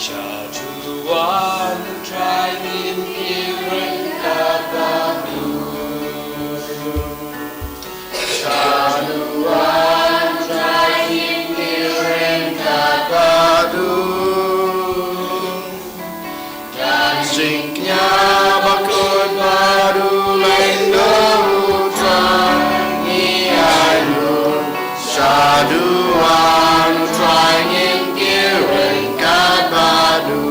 Syatuan tragin kiren kabadu Syatuan tragin kiren kabadu Dan singnya bakut baru lendorutan Ni ayun Syatuan tragin kiren kabadu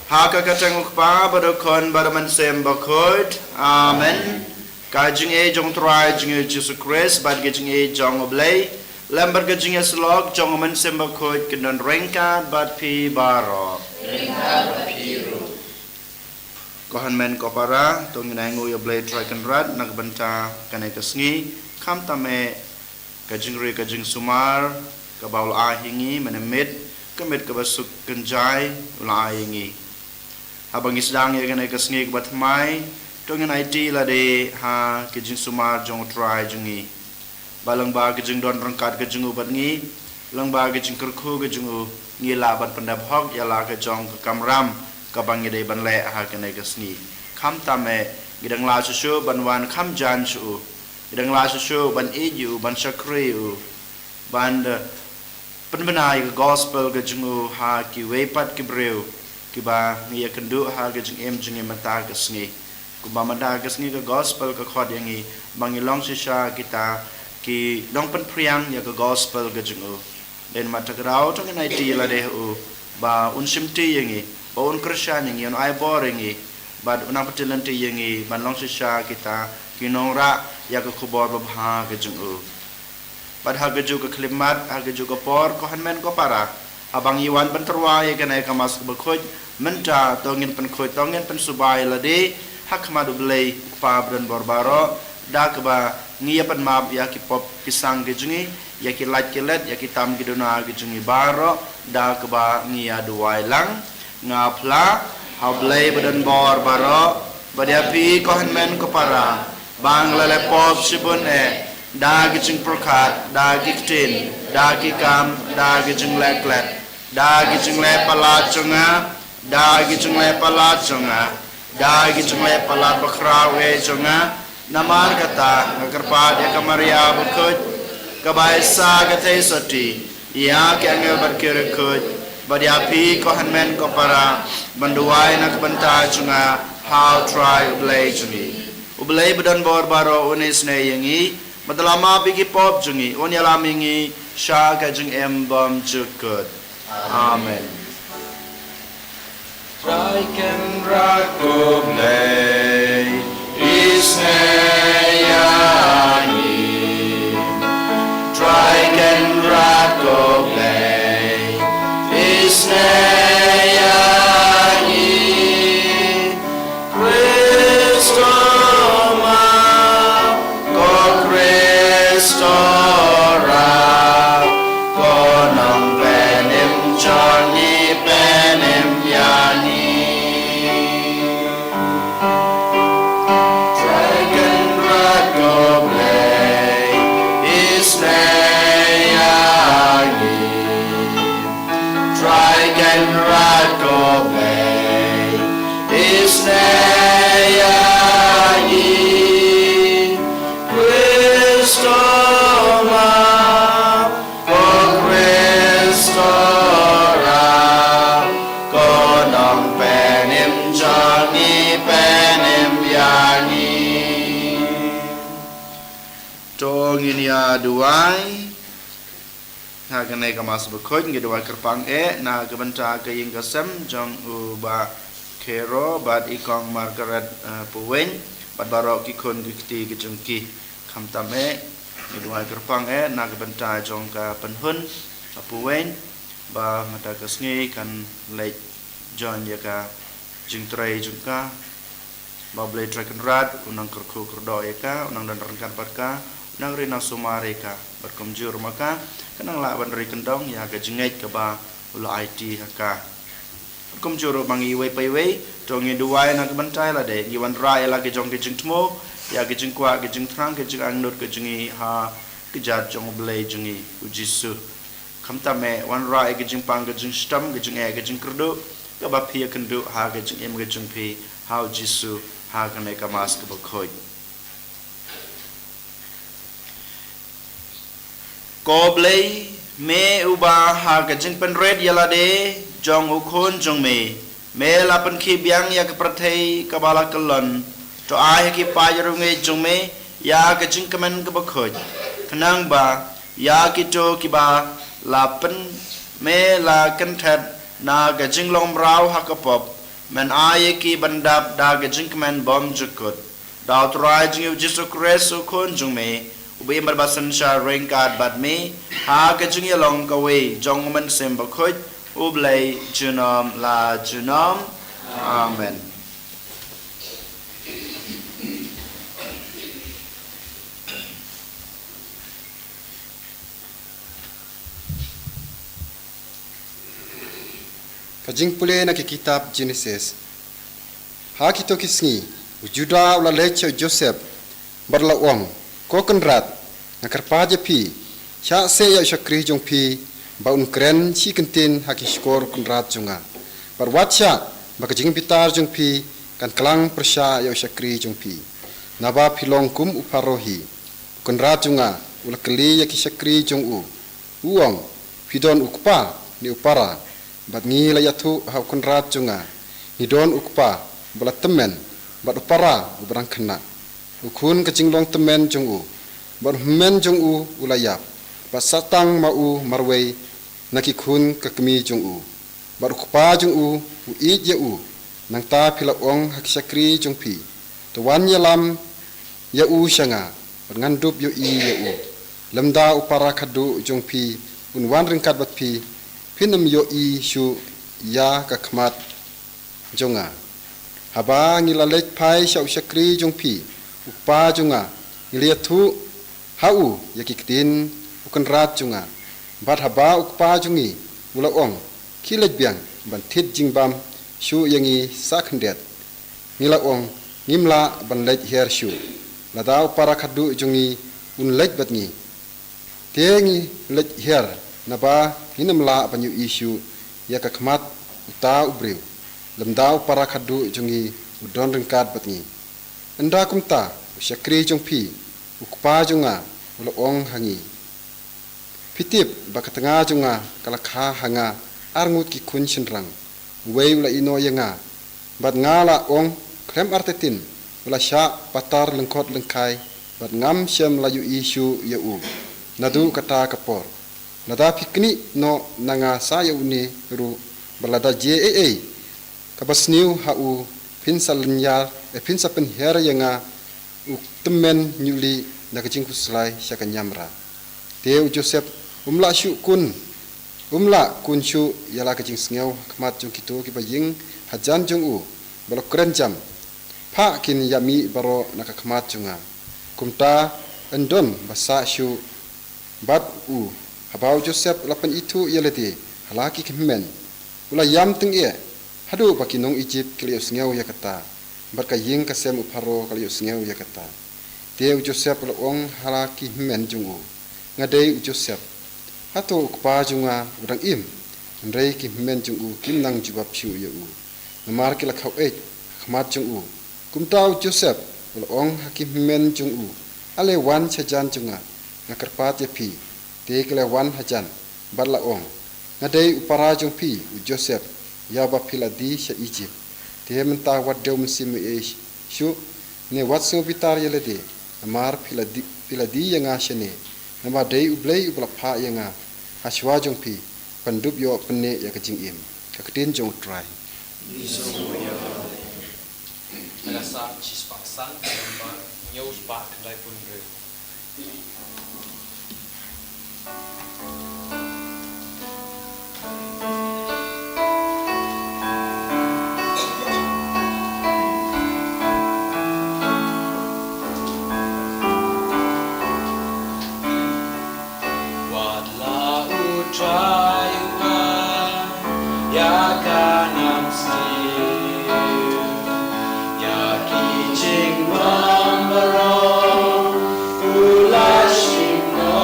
Haka katang ukpa badokon badaman sem bakod. Amen. Kajing e jong try jing Jesus Christ bad gajing e jong oblay. Lamber gajing e slog jong man sem bakod kendon rengka bad pi baro. Rengka bad piru. Kohan men kopara tong nangu oblay try kan rad nagbanta kanay kasngi kam tame kajing ri kajing sumar kabaul ahingi menemit kemit kabasuk kenjai ula ahingi. Habang isdang ya ganay kasngig batmay tongin IT la de ha kijing sumar jong try jungi balang ba kijing don rangkat kijing ubat ngi lang ba kijing kerku kijing ngi laban pendap hok ya la ke jong ke kamram kabang de ban le ha ganay kasngi kam tame gidang la susu ban wan kam jan su gidang la susu ban eju ban sakri ban penbenai gospel kijing ha ki wepat ki breu kiba ngia kendu ha gajing em jingi mata gasngi kuba mata gasngi ke gospel ke khod yangi bangi long sisha kita ki dong pen priang ya ke gospel gajing den mata grau tong nai ti la de ba un simti yangi ba un krishan yangi un ai boringi ba unang patilan ti yangi ban long sisha kita kinong ra ya ke khubor ba bha gajing ba ha gaju ke klimat ha gaju ke por ko hanmen ko para abang iwan penterwa ya kanai kamas berkhoj menta tongin penkhoj tongin pensubai lade hak madu belai pa bran borbaro da keba ngia pen map ya ki pop kisang gejungi ya ki lat kilet ya ki tam gidona gejungi baro da keba ngia duai lang ngapla ha belai badan borbaro badiapi kohan men ko para bang lele pop sibun da gijing prokat da giftin da gikam da gijing leklet da gijing le palat chunga da gijing le palat chunga da gijing le palat bakrawe chunga namar kata ngakarpa de kamaria bukut kabai sa gate soti ya ke angel barkir kut badiapi ko hanmen ko para banduai nak banta chunga how try ublay chungi ublay badan borbaro unis ne yangi Madalama bigi pop jungi onyalamingi sha kajing embam chukut. Amen. Traiken rakoblay isneyani. Traiken rakoblay isneyani. Stora konong penim Johnny penim yani Dragon Ragoblay isneyani Dragon Ragoblay isneyani Tongin ya duai haganay kamas bukod ngidwa kerpang na gabanta kaying kasem jong uba kero bad ikong Margaret puwen bad baro kikon gikti gijungki kamtam ngidwa kerpang na gabanta jong ka penhun puwen ba mata kasngi kan lek jon ya ka jingtrai jungka ba blai traken rat unang kerku kerdo ya ka unang dan rengkan patka nang rina sumare ka berkomjur maka kanang la ban ri kendong ya ka jengait ka ba ula IT haka berkomjur mangi we pai we tong ngi duai na bantai la de ngi wan rai la ke jong ke jingtmo ya ke jingkwa ke jingtrang ke jing angnut ke jingi ha ke jat jong blai jingi ujisu kamta me wan rai ke jingpang ke jing stam ke jing ke jing kerdo ka ba phi kendu ha ke jing em ke jing phi ha ujisu ha ka ne ka mas ke bkhoi Koblay me uba ha gajing penred yalade jong ukun jong me lapan ki biang ya kepertai kabala kelon to ai ki pajrunge jong me ya gajing kemen kebakhoj kenang ba ya ki to ki ba lapan me la kenthat na gajing long rau ha kapop men ai ki bandap da gajing kemen bom jukut da trai jing Jesus Christ ukun jong me ubi berbasan sya ringkat bad me ha kajung yalong kawe jong man sem bakhoj ublai junom la junom amen Kajing pule na kitab Genesis ha kito kisngi Juda ula leche Joseph barla wong ko kenrat nakar paje pi sya se ya syakri jong pi baun kren si kentin haki skor kenrat junga barwacha bakajing pitar jong pi kan kelang persya ya syakri jong pi naba pilong kum uparohi kenrat junga ula keli ya ki syakri jong uong pidon ukpa ni upara bat ngi la yatu ha kenrat junga ni don ukpa bala temen bat upara ubrang kena ukun kecing long temen jong bar men jong ulayap ba satang mau marwei nakikun kakmi jong bar kupa jong i je nang ta pila ong hak sakri jong pi to wan yalam ya shanga ngandup yo i ya lamda upara khadu jong pi unwan ringkat bat pi pinam yo i shu ya kakmat jonga haba ngilalek pai syau sakri jong pi upa junga ngiliat tu hau yakiktin ukan rat junga bat haba ukpa jungi mula ong kilej biang ban tit jingbam shu yangi sakhendet ngila ong ngimla ban lej her shu ladau para khadu jungi un lej batngi tengi lej her naba hinamla banyu isu yakakmat uta ubreu lemdau para khadu jungi udon ringkat batngi anda kumta syakri jong pi ukpa junga ula ong hangi pitip bakatanga junga kalakha hanga arngut ki kun sinrang wei ula ino yanga bat ngala ong krem artetin ula sya patar lengkot lengkai bat ngam syam layu isu yau nadu kata kapor nada pikni no nanga saya uni ru balada jee kabasniu hau pinsal nyar pinsa pen her yanga temen nyuli na kacing kuslai syaka nyamra teu Joseph umla kun shu yala kacing sngeu kmat jung kito ki baying hajan jung balok kerenjam pa kin yami baro na kmat junga kumta endon basa shu bat habau Joseph lapan itu yalete halaki kemen ula yam teng hadu bakinong Egypt kliu sngeu ya kata berkaying kasem uparo kliu sngeu ya kata teu Joseph loong halaki men jungu ngadei Joseph hato kpa junga udang im ndrei ki men jungu kim nang jubab shu ya namar ki lakhau khmat jungu kumtau Joseph loong hakim men jungu ale wan chajan junga ngakarpat ya pi te kle wan hajan barla ong ngadei upara jung pi Joseph ya ba piladi sha Egypt te menta wat deum sim shu ne wat so bitar yelede amar piladi yanga shene nama dei ublei ubla pha yanga Hashwa jong pi pendup yo penne ya kejing im kaketin jong try Rasa cispak sang gambar nyaus pak kedai pun ber. Wadlah utrayuwa ya kanam stil ya kijing mambaro ulashino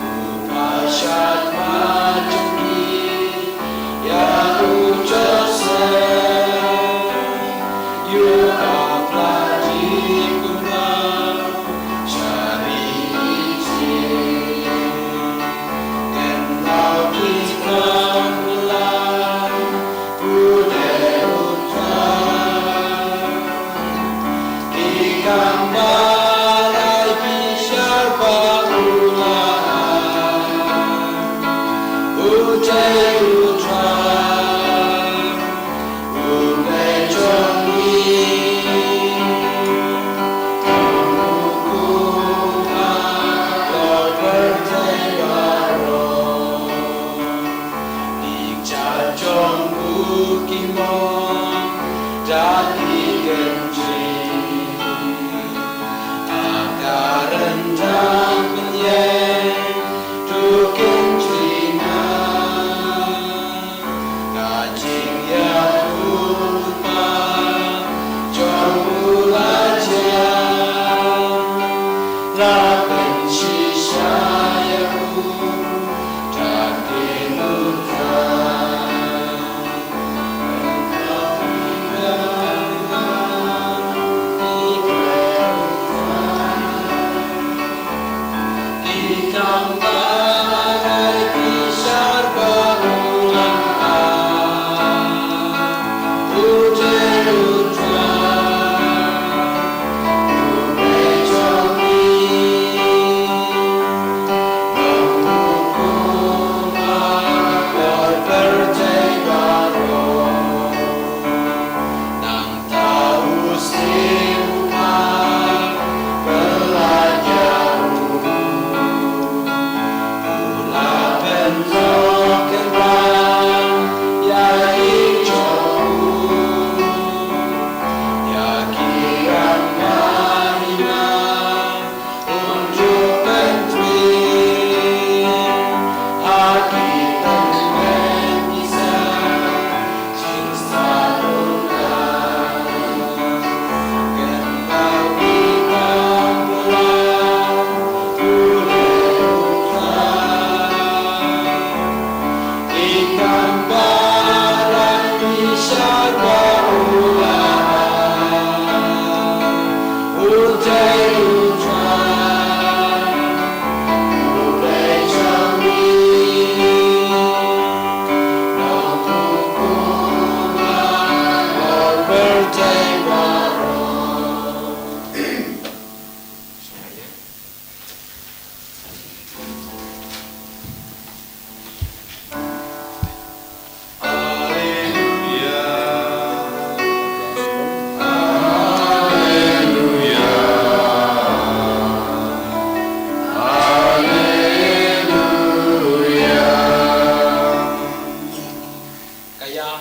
upashat majuki ya ujose you apladi kuna chariti and now become alive Ikambalai bishar bakulan Ujai utran Ulai jongi Kemukuhan Lord bertewaro Dikjar jong bukimon Daki genji Rendang penyeng tukin cina Kajing ya lupa jom bulaja Lapen sisa ya tak dilukan Ikambalai bishar bakulan Ujai utran Ulai jongi Kemukuhan Lord bertewaro Nang tahu simpan belajar Ikambalai bishar bakulan Ujai utran Ulai jongi Kemukuhan Lord bertewaro Kaya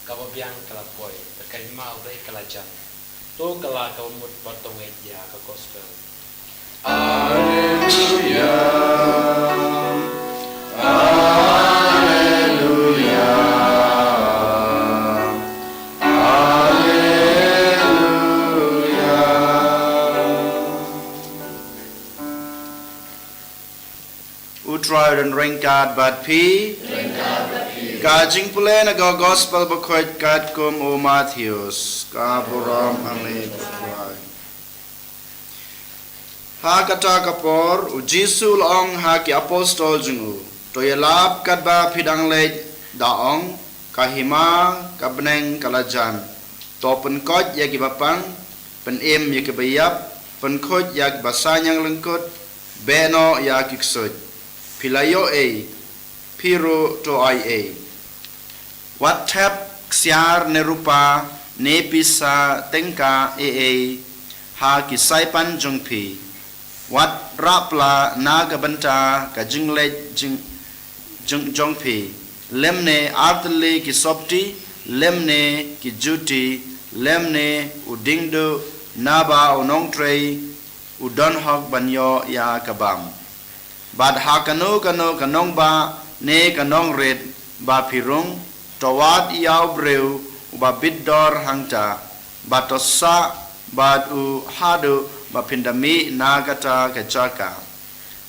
kababiang kalapoy terkaima ulay kalajan to kala kaumut patongay ya ka gospel Alleluia Alleluia Alleluia Utray dan ringkat bat pi Kajing pula naga gospel bakoit kat kum o Matthews kaburam ame utray Ha kata kapor u Jisu laong ha ki apostol jungu to yelap kat ba pidang lej daong kahima kabneng kalajan to penkot yagi bapang penim yagi bayap penkot yagi basanyang lengkut beno yagi ksut Pilayo Piru to ai Wat tap ksiar nerupa nepisa tengka ha kisaipan jongpi Wat rapla naga banta ka jingle jongpi lemne artli ki sopti lemne ki juti lemne udingdu naba unong trei udon hok banyo ya kabam bad hakanu kanong ba ne kanong red ba pirung towat yaw breu ba biddor hangta batosa bad u hadu ba pindami nagata kajaka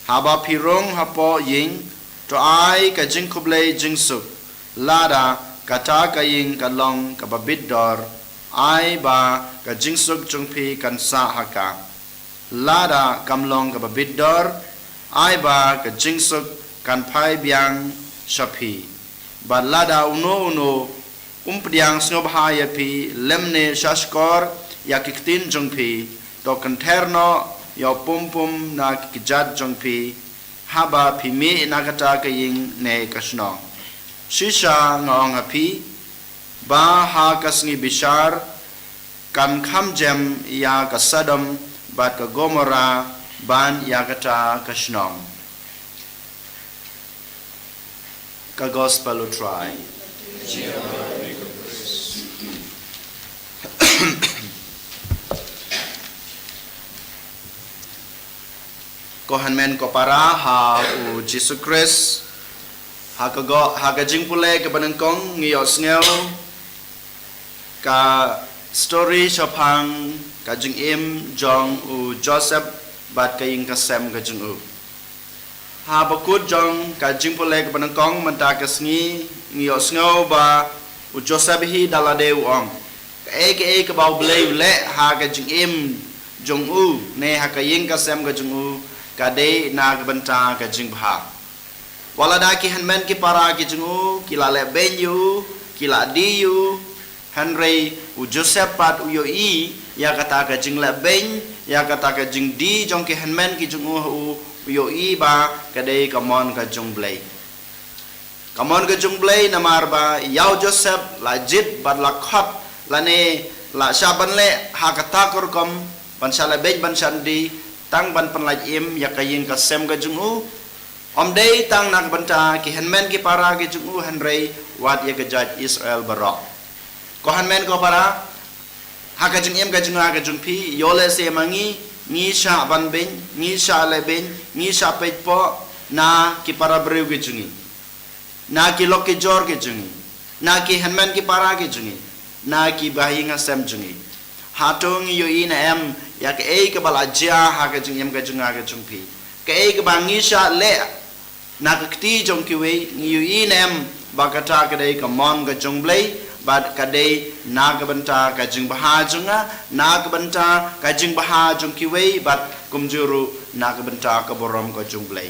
haba pirung hapo ying to ai ka jingkublei jingsuk lada kata ka ying kalong ka ba biddor ai ba ka jingsuk jungpi kan sa haka lada kamlong ka ba biddor ai ba ka jingsuk kan pai biang shapi ba lada uno umpriang snobhaya pi lemne shashkor ya kiktin jungpi to kanterno ya pumpum na kijat jungpi haba pimi nagata kaying ne kasno shisha ngong api ba ha kasngi bishar kan khamjem ya kasadam bat ka gomora ban ya kata kasno ka gospel will try Kohan men ko para ha u Jesus Christ ha ka jing pule ka banangkong ngiyo sneo ka story shopang ka jing im jong u Joseph bat ka ying ka sem ka jing u ha bakut jong ka jing pule ka banangkong manta ka sngi ngiyo sneo ba u Joseph hi dalade u ong ka ba blei le ha ka jing im jong u ne ha ka ying ka sem ka jing u kade nag banta ka jingbha wala da ki hanmen ki para ki jingu kila le benyu kila diyu hanrei u Joseph pat u yo ya kata ka jing le ben ya kata ka jing di jong ki hanmen ki jingu u yo ba kade kamon ka jung blai namar ba yau Joseph la jit bad la khot la ne la shaban le ha kata kur kom ban sala ben ban sandi tang ban panlaj im ya kayin ka sem ga jungu om dei tang nak banta ki hanmen ki para ki jungu hanrei wat ya gajat Israel barok ko hanmen ko para ha ka jung im ga junga ga jung pi yole se mangi ni sha ban ben ni sha le ben ni sha pet po na ki para breu ki jungi na ki lok ki jor ki jungi na ki hanmen ki para ki jungi na ki bahinga sem jungi hatung yo ina em ya ke ke bala jia ha ke jing yam ke jung ga jung pi ke bangi sha le na ke ti jong ki we ngi yu inem ba ka ta ke dei ka mon ga jung blei ba ka dei na ga banta ka jing ba junga na ga banta ka jing ba jung ki we ba kum juru na ga banta ka borom ka jung blei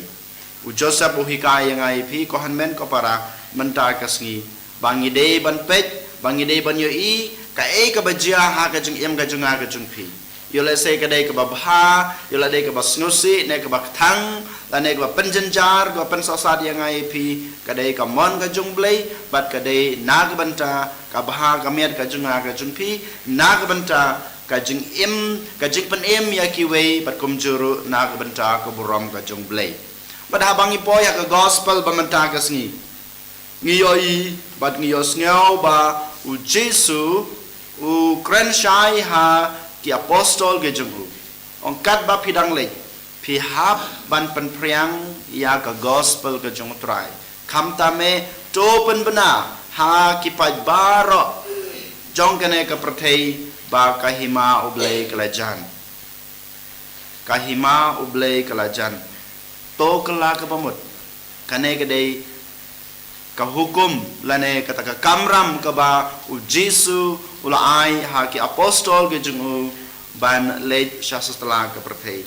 u Joseph u hikai yang ai pi ko han men ko para menta ka sngi bangi dei ban pet bangi dei ban yo ka ka ba jia ha ka jing yam ga jung ga jung pi yola se ka dei ka ba yola dei ka ba snusi ne ka ba thang la ne ka ba penjenjar ka pen sosat yang ai pi ka dei ka mon ka jung blei bat ka dei na ka banta ka ba ka miat ka jung pi na ka banta ka jing im ka jing pen im ya ki wei bat kum juru na ka banta ka burom ka jung blei bat ha bangi po ya ka gospel ba manta ka sngi ngiyoi bat ngiyos ngau ba u Jesu u kren shai ha ki apostol ke junghu ong kat ba pidang le pi hap ban pen priang ya ka gospel ke jung trai kham ta me to pen bana ha ki pai baro jong kene ka prathei ba kahima ublei kalajan to kala ka pamut kane ke dei ka hukum lane kata ka kamram ka ba u Jesu ula ai ha ki apostol ke jung ban le shasastala ka prathei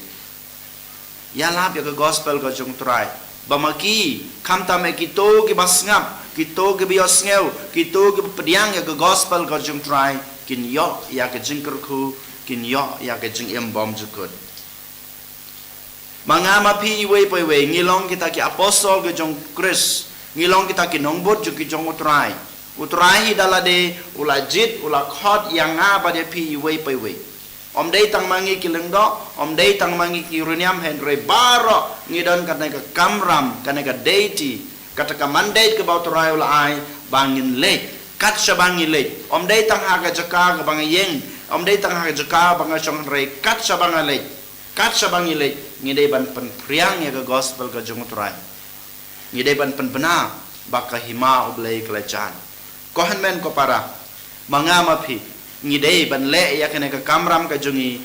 ya lap ya ka gospel ka jung trai ba maki kamta me ki to ki basngap ki to ki bios ngeu ki to ki pediang ya ka gospel ka jung trai kin yo ya ka jing ku kin yo ya ka jing em bom jukut Mangama pi iwe pa iwe ngilong kita ki apostol ke jong Kris, ngilong kita ki nongbot jong ki jong utrai. Utrai dalade ulajit ulakot yang apa dia pi iwe pa iwe. Om day tang mangi ki lengdo, om day tang mangi ki runiam henry baro ngidon kana ka kamram kana ka deity kata ka mandate ke bau utrai ulai bangin late. Kat sabangi late. Om day tang haga jaka ka bangayeng, om day tang haga jaka bangashong henry kat sabanga late. Kat sabangi late ngidai ban pen priang ya ke gospel ke jong utrai. Ngidai ban pen benar baka hima ublai kelajan. Kohan men ko para mangama pi ngidai ban le ya kene ka kamram ka jungi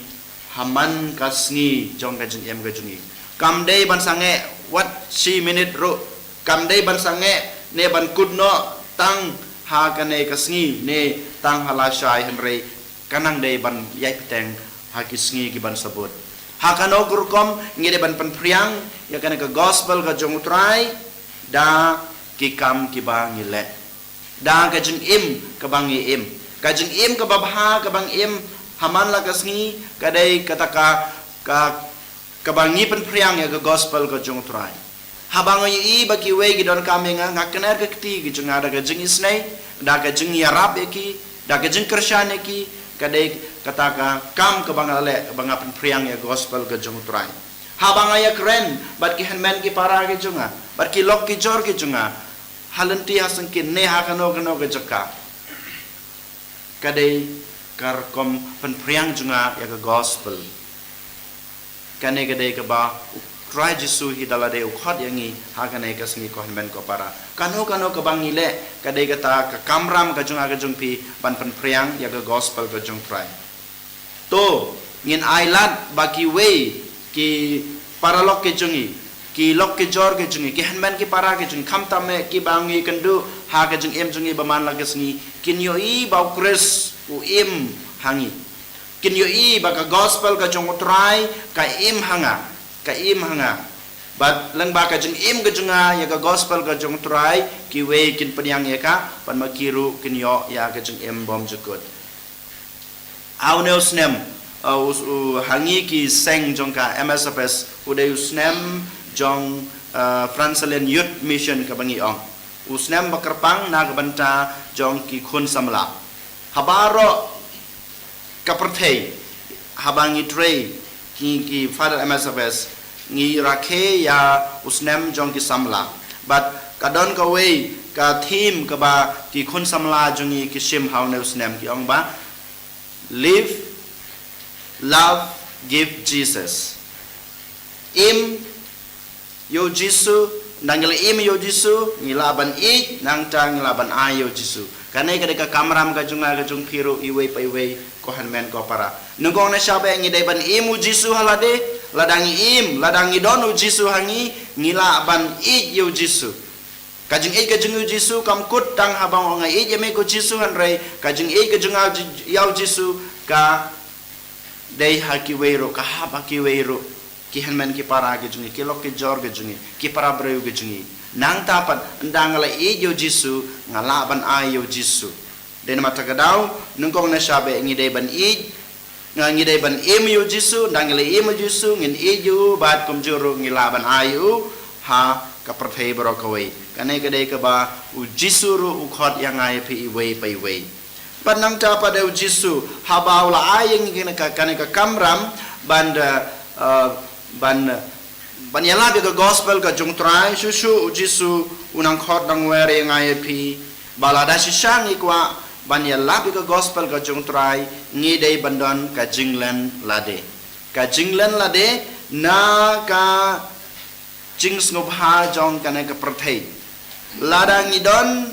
haman kasngi jong ka jung em ka jungi kam dei ban sange what 3 minute ro kam dei ban sange ne ban kudno tang ha kane kasngi ne tang hala shai henry kanang dei ban yai piteng ha kisngi ki ban sabut ha kano gurkom ngidai ban pen priang ya kene ka gospel ka jong utrai da ki kam ki ba ngile da ka jung im ka bangi im kajeng im ke babha ke bang im haman la kasngi kadai kataka ka bangi pen priang ya ke gospel ke jong trai habang yi baki we gidon kami ngakner ke kti gi jong ada ke jeng isnai da ke jeng yarab ki da ke jeng krisyan ki kadai kataka kam ke bangale bang pen priang ya gospel ke jong trai habang ya keren bat ki hanmen ki para ke jonga bat ki lok ki jor ki jonga halanti hasang ki ne ha kano ke jaka kadai karkom penpriang junga ya ke gospel kane kadai ke ba try Jesu hidalade ukhot yangi ha kane kasngi ko men ko para kano ke bangile kadai kata ke kamram ka junga ke jungpi ban penpriang ya ke gospel ke jung try to ngin ailat baki we ki paralok ke jungi ki lok ke jor ke jungi ki hanman ki para ke jungi kham tame ki bangi kendu ha ke jung em jungi baman la ke sngi kin yo i bau Kris u im hangi kin yo i baka gospel ka jong utrai ka im hanga bat lang baka jung im ka junga ya ka gospel ka jong utrai ki we kin panyang ya ka pan makiru kin yo ya ka jung em bom jukut au ne usnem hangi ki seng jong ka MSFS uday usnem jong Fransalian Youth Mission ka bangi ong usnem bakarpang nagbanta jong ki khun samla habaro kaperthei habangi trei ki father MSFS ngi rakhe ya usnem jong ki samla but kadon ka we ka theme ka ba ki khun samla jongi ki sim haw ne usnem ki ong ba live love give Jesus im yo Jesu nanggil im yo Jesu ngilaban I nang tang ngilaban ayo Jesu kanai kadeka kamram ka junga ka jung phiru iwe pa iwe ko hanmen ko para nungong na sabe ngi ban imu Jesu halade ladangi im ladangi donu Jesu hangi ngilaban I yo Jesu kajing I ka jung Jesu kam kut tang habang nga I yeme ko Jesu hanrei kajing I ka junga yaw Jesu ka dei hakiwero ka hakiwero ki hanmen ki para ke jungi ki lok ki jor ke jungi ki para breu ke jungi nang tapan ndangala I yo Jesu ngalaban ay yo Jesu den mata kadau nungkong na sabe ngi dei ban I ngi dei ban im yo Jesu ndangala im Jesu ngin I yo bat kum juru ngilaban ayu ha ka perthei bro kawai kanai kadai ka ba u Jesu ru u khot yang ai pi iwe pai we panang ta pada u Jesu habau la ayeng ngi ka kanai ka kamram banda ban yala be gospel ka jung trai susu Jesu unang khot dang were ngai pi balada sisang ikwa ban yala be gospel ka jung trai ngi dei bandon ka jinglen lade na ka jing snubha jong kana ka prathai lada ngidon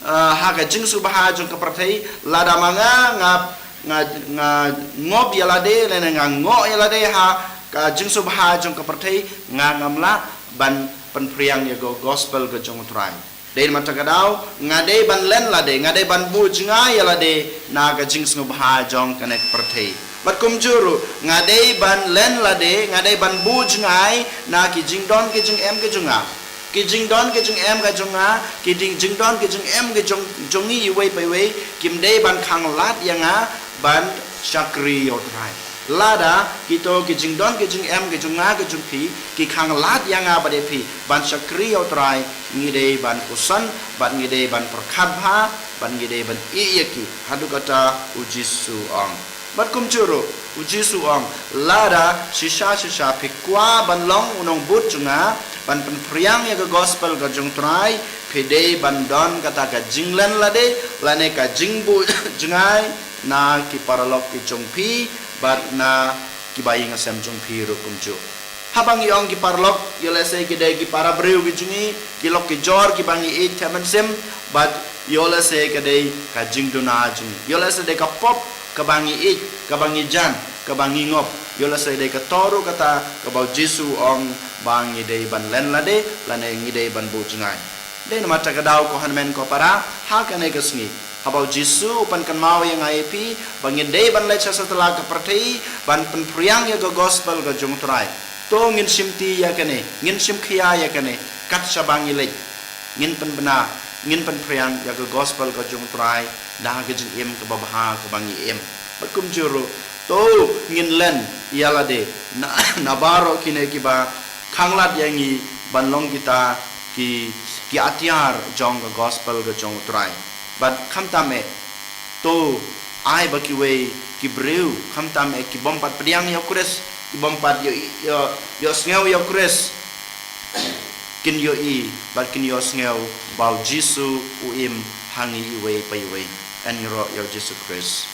ha ka jing subha jong ka prathai lada manga nga ngob yalade lena nga ngo yalade ha ka jing subha jong ka prathai nga ngamla ban penpriang ya gospel ka jong trai dei mata kadau ngade ban len lade ngade ban bu jinga yalade na ka jing snubha jong kana prathai bat kum juru ngade ban len lade ngade ban bu jingai na ki jing don ki jing em ke junga ki jing don ki jing em ka junga ki jing don ki jing em ke jongi iwe pai we kim dei ban khang lat yanga ban chakri yo trai lada kita kijing don kijing em kijing nga kijing pi ki khang lat yang nga bade pi ban sakri otrai ngide ban kusan ban ngide ban perkhat bha ban ngide ban iyeki hadu kata uji suang bat kum churu uji suang lada shisha pi kwa ban long unong but junga ban pen priang ya ke gospel ka jung trai pede ban don kata ka jinglen lade lane ka jingbu jungai na ki paralok ki jung pi bat na kibaying asem jong piru kumju habang yong ki parlok yolese ki de ki para breu ki jungi ki lok ki jor ki bangi e taman sem bat yolese ki de ka jingduna jungi yolese de ka pop ka bangi e ka bangi jan ka bangi ngop yolese de ka toru kata ka bau jisu ong bangi de ban len lade lane ngi de ban bu jungai de na mata ka daw ko hanmen ko para ha ka ne ka sngi habau Jisu pan kan mau yang IP bangin day ban lecha setelah keperti ban pen priang ya go gospel go jung trai to ngin simti ya kene ngin sim khia ya kene kat sabangi lech ngin pen bena ngin pen priang ya go gospel go jung trai dah ke jing im ke babha ke bangi im bakum juru to ngin len yala de na baro kine ki ba khanglat yangi banlong kita ki atiar jong go gospel go jung trai but kham tame to ai ba ki we ki breu kham tame ki bompat priang yo kures ki bompat yo sngew yo kures kin yo i but kin yo sngew bau Jisu uim hangi we pai we and yo Jisu Christ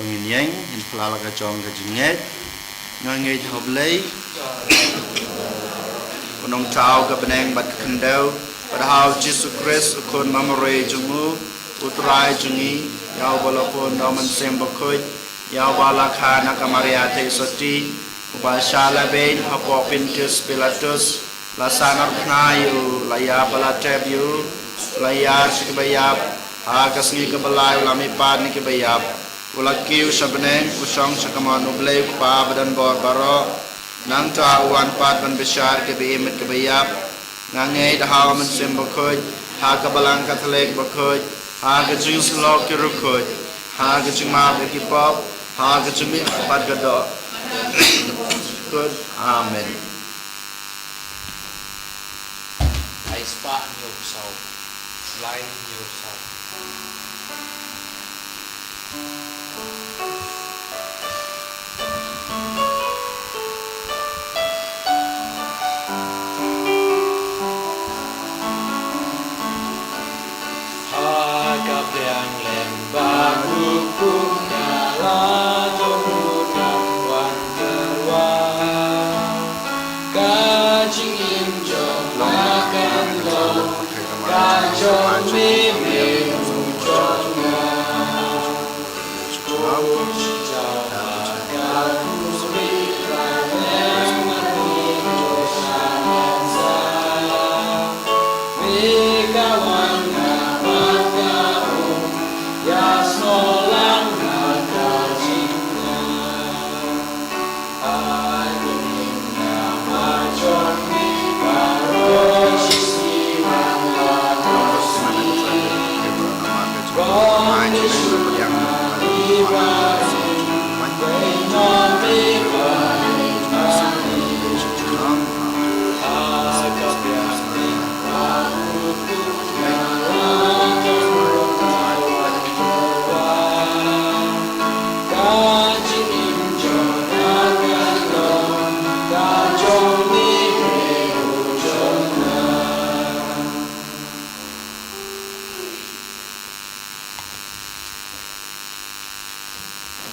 tong yang in pelala ka chong ka jinget ngai hob lei unong chao ka beneng bat khandau padahal Jesus Christ kon mamore jumu utrai jungi yau balapon naman sembakoi yau bala khana ka maria te soti ubashala bein hapo pintus pilatus lasanar knayu laya balatebu laya sikbayap agasngi ka balay lami pad ni kibayap Ulakiu sabneng usong sakamanu blay pa badan bor baro nang ta uan pat ban besar ke beimit ke bayap nangay dahaw man simbakoj ha ka balang kathalek bakoj ha ka jing slok ke rukoj ha ka jing ma be ki pop ha ka jing mi pat gado good amen ai spa nyo sau lain nyo sau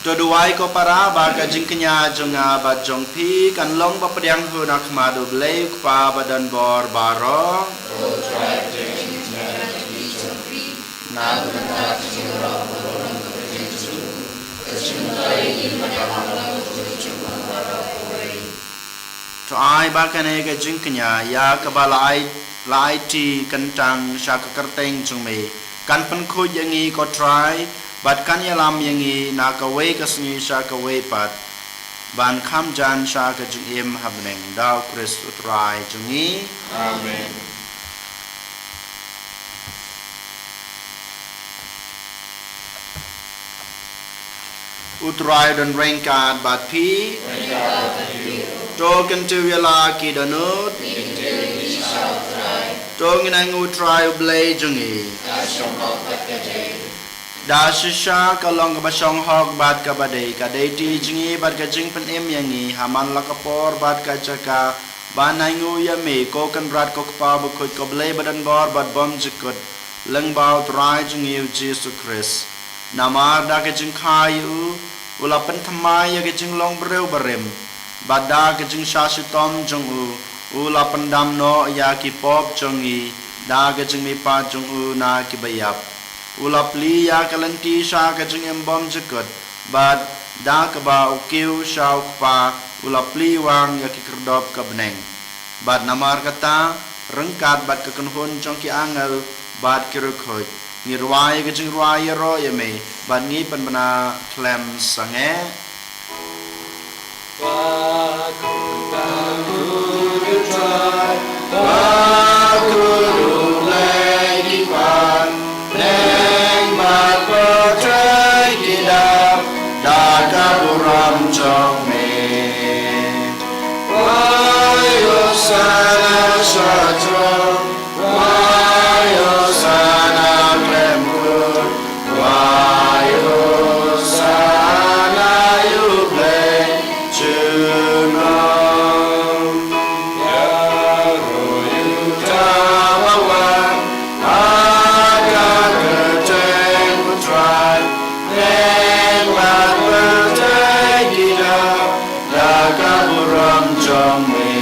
Doduai ko para baga jingknya jonga ba jongpi kan long ba pediang hu nak madu blei pa badan bor baro na to ai ba kan e ga jingknya ya ka ba lai ti kan tang sha ka kerteng jong me kan pen khu yangi ko try bat kan yalam yangi na ka we ka sngi sha ka we pat ban kham jan sha ka jung im habneng dau Chris utrai jungi Amen. utrai dan rengkat bat pi token tu yala ki danut tong inang utrai blay jungi da shisha kalong ka basong hok bat ka badai ka deiti jingi bat ka jing pen em yangi haman la kapor bat ka chaka banai ngu yame ko kan rat ko pa bu ko blay badan bor bat bom jikut leng bau trai jingi Jesus Christ namar da ka jing khayu ula pen thamai ya ka jing long breu barem bada ka jing shashitom jong ula pendam no ya ki pop jongi da ka jing mi pa jong na ki bayap ulap li ya kalanti sha ka jing embom jekut bad da ka ba ukiu sha pa ulap li wang ya ki kerdop ka beneng bad namar kata rengkat bad ka kunhun jong ki angal bad ki rukhoj ni ruai ka jing ruai ro ya me bad ngi pan bana klem sange trong me Vayo sana shatro Vayo sana klemkur Vayo sana yuble Chunom Yaro yutawawan Aga kerteng putrai Nengmat kaburam jome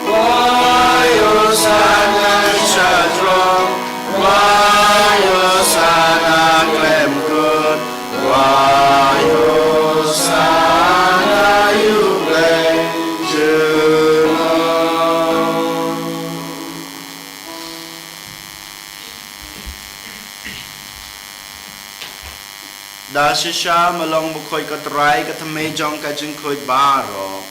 Vayo sana shatro Vayo sana klemkut Vayo sana yuble junom Da shisha malong bukoy katray katame jong kajing koy baro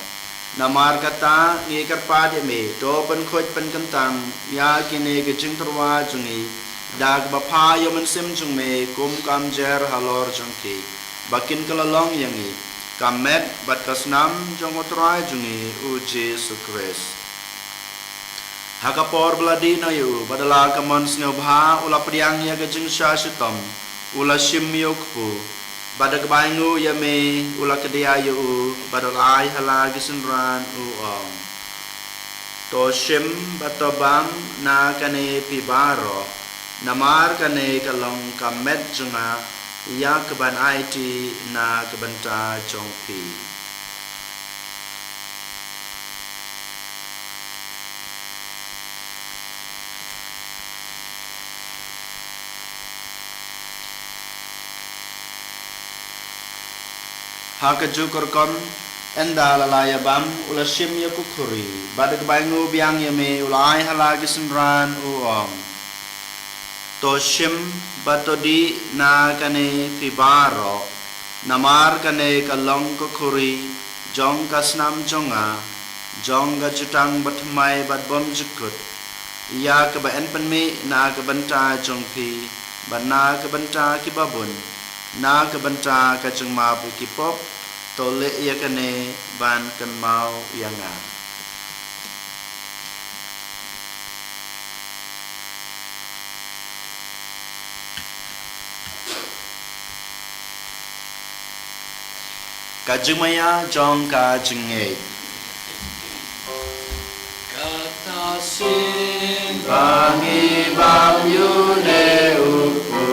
namar kata ngi karpade me to pen koy pen kantang ya kine kajing turwa jungi dag bapa yo sim jung me kum kam jer halor jong ki bakin kalalong yangi kamet bat kasnam jong utray jungi u Jesus Christ hakapor bladi na yu badala kamon snobha ula priang ya kajing shashitom ula shimyokpu badak baingu ya me ula kedia yu badalai halagi sunran ong to shim batobam na kane pibaro namar kane kalong kamet junga ya keban IT na kebanta jongpi haka jukur kon enda lalaya bam ula shim ya kukuri badak baingu biang ya me ulai halagi sunran uong to shim batodi na kane pibaro namar kane kalong kukuri jong kasnam jonga jong ga jutang batmai bat bom jukut ya ke ba en penme na ke banta jong pi bana ke banta ki babun na ke banta ka jeng ma bu ki pop tole ya kane ban kan mau yanga ka jeng maya jong ka jeng e kata sin bangi bam yu ne upu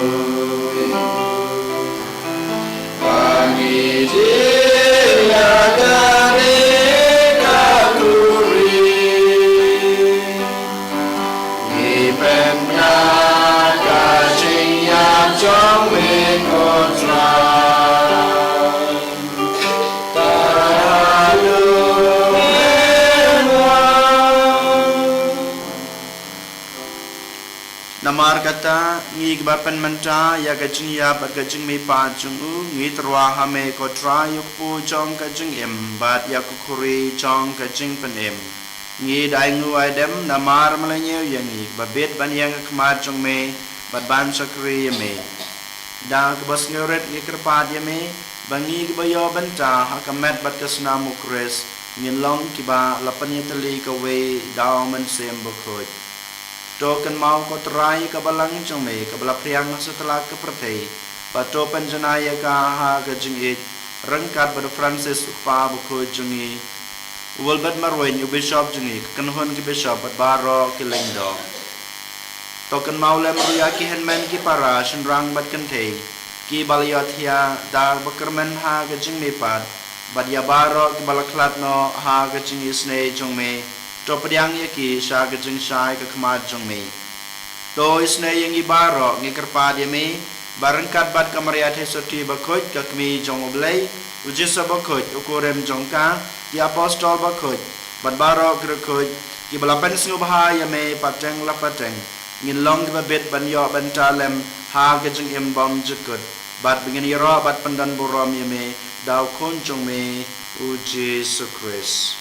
bangi Namar kata ngi gbapen menta ya kajing ya bat kajing mi pa chung u ngi terwa hame ko tra yuk pu chong kajing em bat ya kukuri chong kajing pen em ngi dai ngu ai dem namar malanye yang ngi babet ban yang kmat chong me bat ban sakri me da kebas ngeret ngi kerpat ya me bangi bayo benta hakamet bat kasna mukres ngi long kiba lapan yetali ka we daw man sem bokoj token mau ko trai ka balang chong me ka bala priang setelah ke perthei pato panjanaya ka ha ka jingit rangkat pada Francis pa buko jungi ulbat marwen u bishop jungi kanhon ki bishop bat baro ki lengdo token mau le maruya ki henmen ki para shinrang bat kantei ki balyathia da bakermen ha ka jing me pat bat ya baro ki balaklat no ha ka jingi sne jong me to padiang yaki sha ka jing shai ka kmat jong me to isne yang ibaro ngi kerpa dia me barangkat bat kamaria thesoti bakoj ka kmi jong oblei ujisa bakoj ukurem jong ka di apostol bakoj bat baro krekoj ki balapan singo bahaya me pateng la pateng ngin long ba bet ban yo ban talem ha ka jing em bom jekut bat bingin yoro bat pandan borom ye me daw kon jong me u Jesus Christ.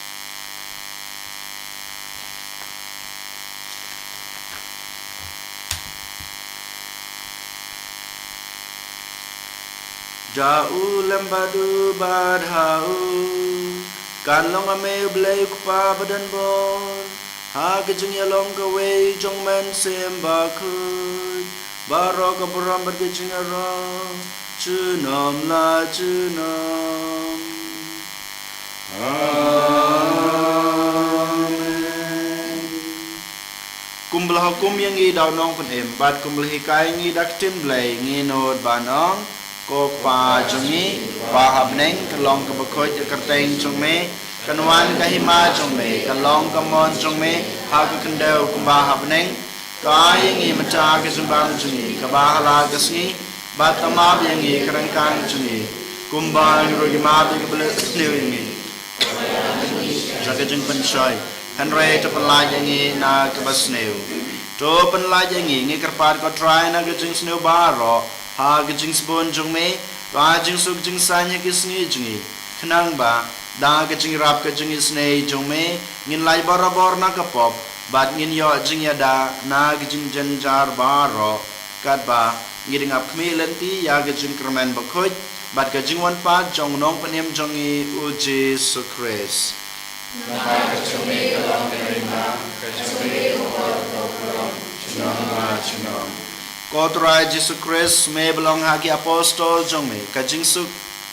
Jau lembadu badhau kanlong ame blai kupa badan bon ha kejeng yalong kawe jong men semba khud baro ka puram berkejeng ara chunom la chunom amen kumblah hukum yang i daw nong pen em bat kumblah hikai ngi daktin blai ngi nod banong ko pa jungi pa habneng kalong ka bakoj kerteng chung me kanwan ka hima chung me kalong ka mon chung me ha ka kendau kumba habneng ka yangi macha ka sumbang jungi ka bahala ka sngi batama yangi kerangkang jungi kumba rogi ma bi ka bele sneu yangi jaga jung pensoi hanre to pelaj yangi na ka basneu to penlaj yangi ngi kerpat ko try na ka jung sneu baro ha ka jing spon jong me ka jing suk jing sanya ki sngi jungi khnang ba da ka jing rap ka jing snei jong me ngin lai barabor na ka pop bat ngin yo jing ya da na ka jing janjar baro kat ba ngiding ap khmi lenti ya ka jing kermen bakhoj bat ka jing wan pa jong nong panem jong i u Jesus Christ na ka jong me ka long ka jong me ko Kotrai Jesus Christ me belong hagi apostol jong me kajing suk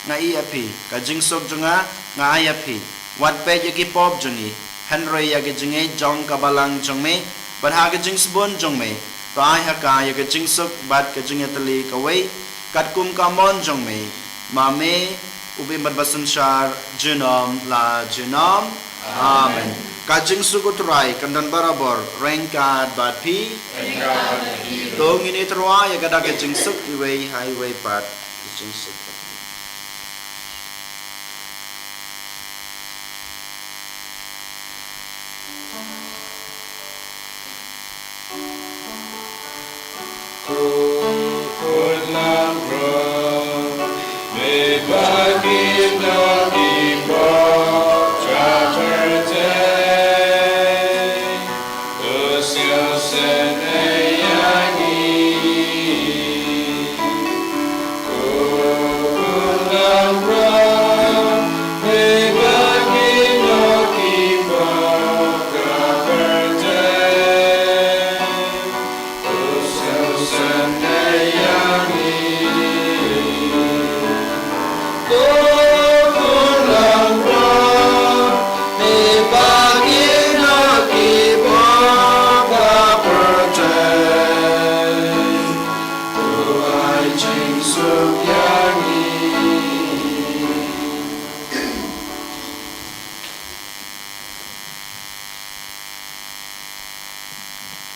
ngai api kajing suk jonga ngai api wat pe yaki pop jongi henry yaki jinge jong kabalang jong me bat ha kajing sbon jong me tai ha ka yaki jing suk bat kajing atali kawai kat kum kamon jong me ma me ubi bat basan shar jinom la jinom amen kajing sukutrai kandan barabor rengkat bat pi tong ini terwa ya kada kajing suk iway highway pat kajing suk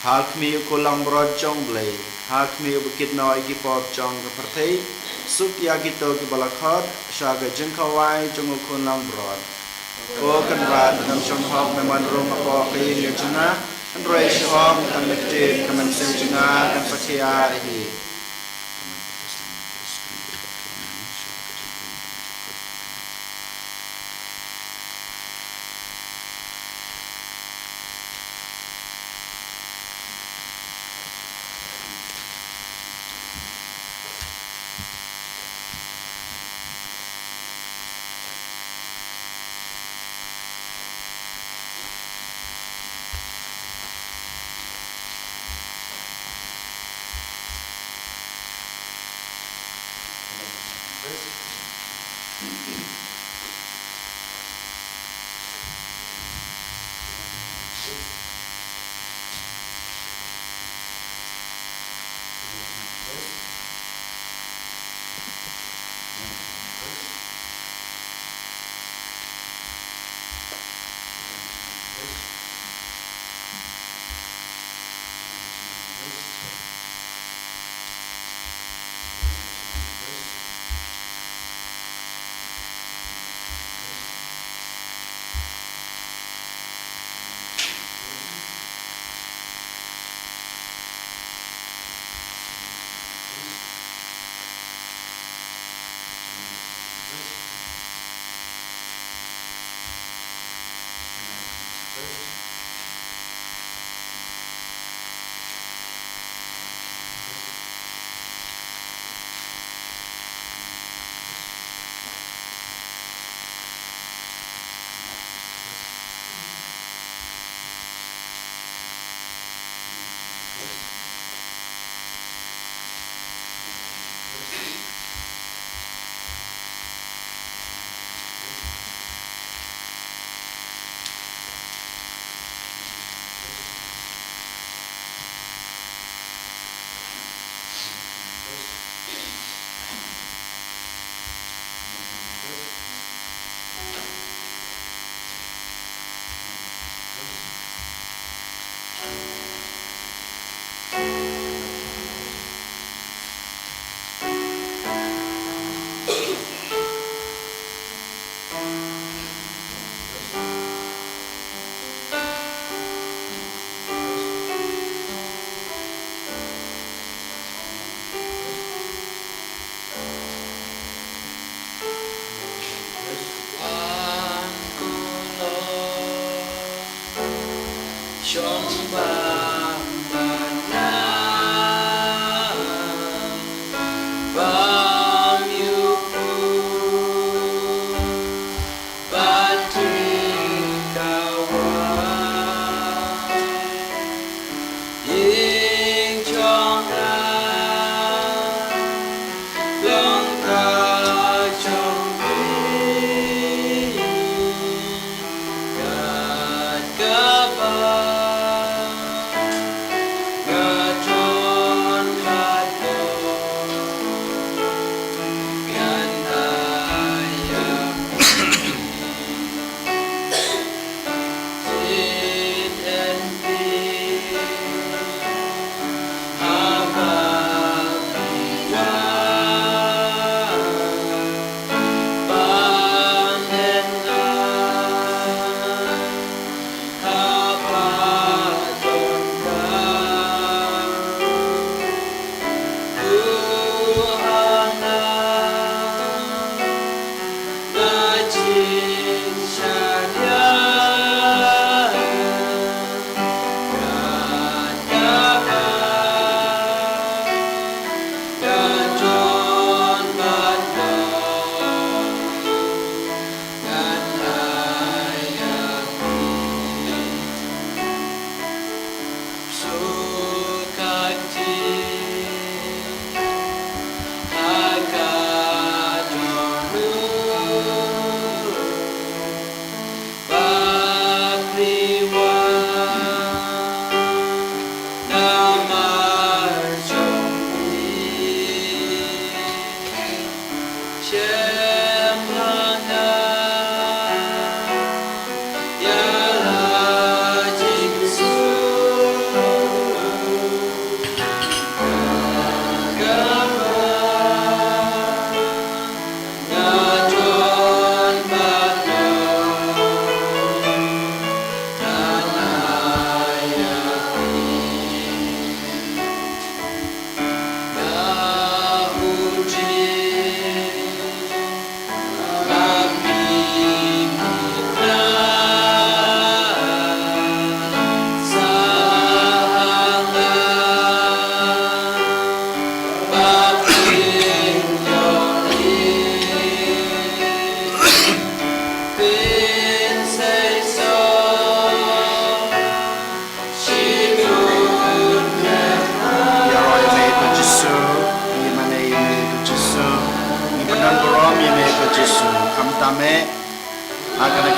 hakmi kolang brod chong blai hakmi bukit noi ki pop chong ka perthei suk ya kito ki balakhot shaga jengkhawai chong kolang brod ko kan rat nam chong hok me man rong ko ke ye chuna Android Shom kan Mektin kan Semjinga kan Fakia hi.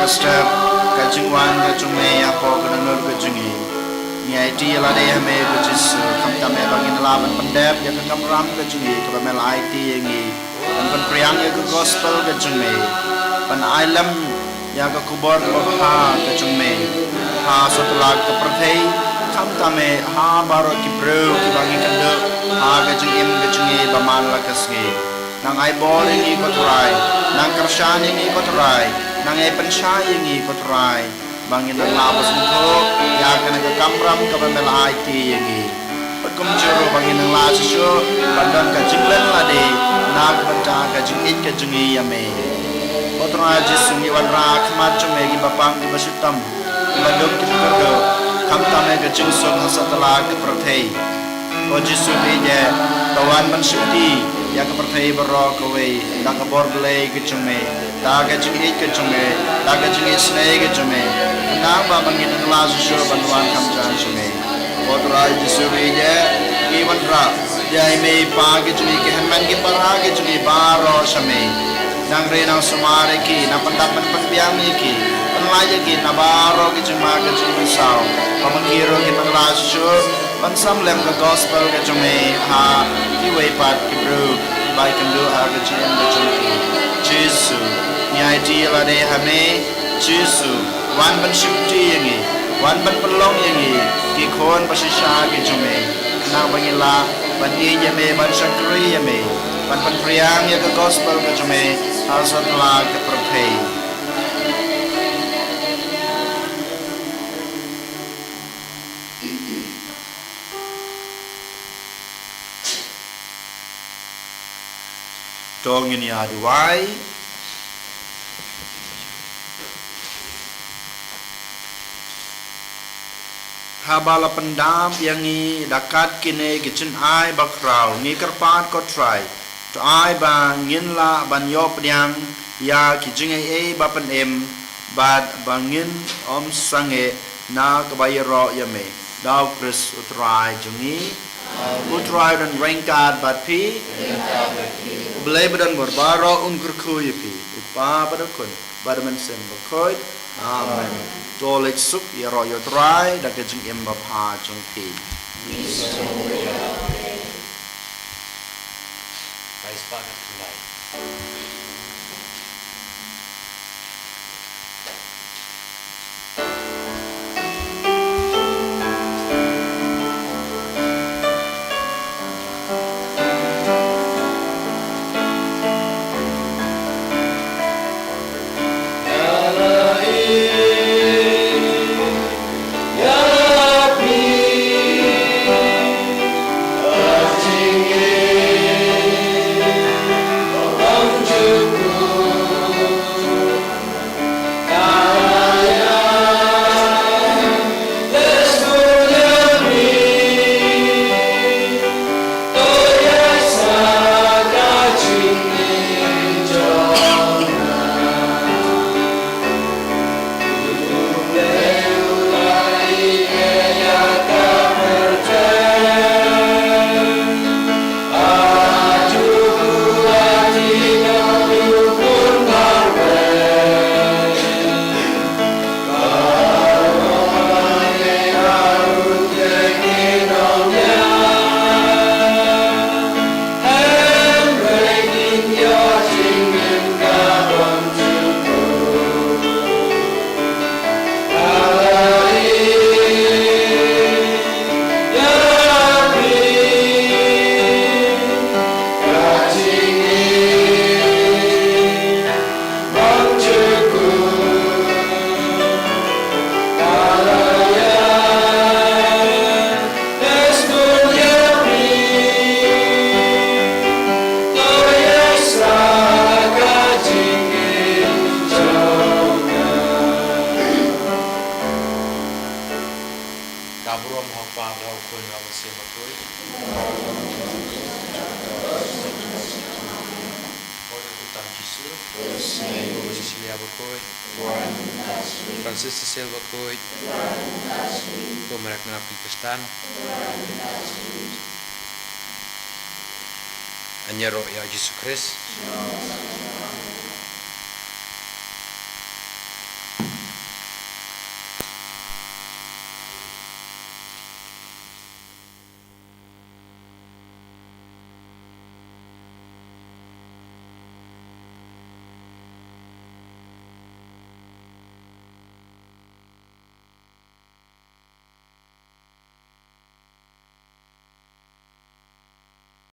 step kajing wan kajung me apo kananur kajung i ngai ti la de me kajis kam ta me bangin laban pendep ya kam ram kajung i ka mel IT ngi pan priang ya gospel kajung me pan ailam ya ka kubor ko ha kajung me ha sotlak ka prathei kam ta me ha baro ki bro ki bangin kando ha kajung im kajung i baman la kasngi nang ai bol ngi ko try nang karshan ngi ko try nang ai pensyai ngi ko try bangin ang labas mo ya kana ka kamram ka mel IT ngi patkum juro bangin ang lasyo bandang ka jinglen lade nag banta ka jingit ka jingi yame ko try jisungi wan ra khmat chume gi bapang gi basitam bandung ki kordo kam tame ka jingson hasatala ka prathei ko jisu ni je tawan man shukti ya ka prathei baro ko we da ka borgle ki chume da ka jingi ka chume da ka jingi snei ka chume na ba bangin ang lasyo banwan kam cha chume ko try jisu ni je ki wan ra jai me pa ki jingi ke man ki para ki jingi baro shame nang re nang sumare ki na pandapan panbiang ki panlaya ki na baro ki juma ka jingi sao pamangiro ki mang lasyo pansam lem ka gospel ka jume ha ki way pat ki bro bai kan do ha ka jin ka junki jesu ni idea la de ha me jesu wan ban shukti yangi wan ban pelong yangi ki khon pasisha ki jume na bangila ban ye me ban shakri me ban priang ya ka gospel ka jume ha satla ka prathei Tong ini aduai habala pendam yang ni dakat kini kitchen ai bakrau ni kerpat ko try to ai ba ngin la ban yo pdiang ya kijing ai ba pen em bad bangin om sange na kabayro yame daw kris utrai jungi utrai dan rengkat bat pi belai badan berbaro ungur kuy pi upa pada kun badaman sem bakoi amen tolek suk ya royo try da kejing emba pha chung pi Kais pakat kendai. Francis Cecil Bakoit, Pemerak Napi Kestan, Anyaro ya Jesus Christ,